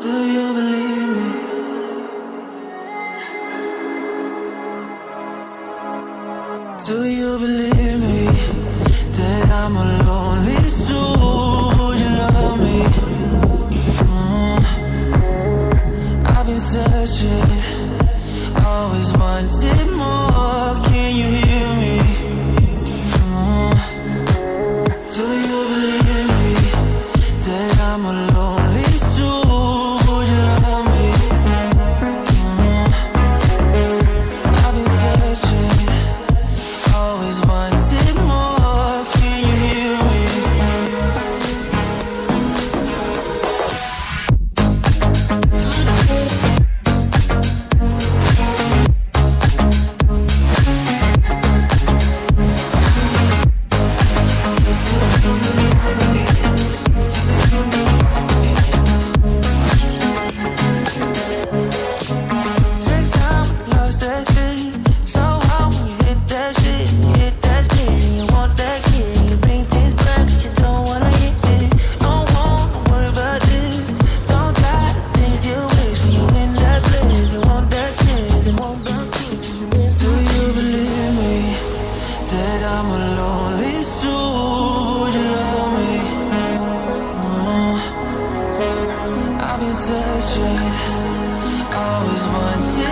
Do you believe me? Do you believe me that I'm a lonely soul? Would you love me? I've been searching, always wanted more. Can you hear me? Do you believe me that I'm a lonely soul? Would you love me? I've been searching, always wanted more. Can you hear me? Take time, lost that shit. So hard when you hit that shit. You hit that spin, you want that kid. You bring things back 'cause you don't wanna hit it. Don't worry about this. Don't try the things you wish when you in that place. You want that kiss, you want that kiss. Do you believe me that I'm a lonely soul? Would you love me? I've been searching, always wanted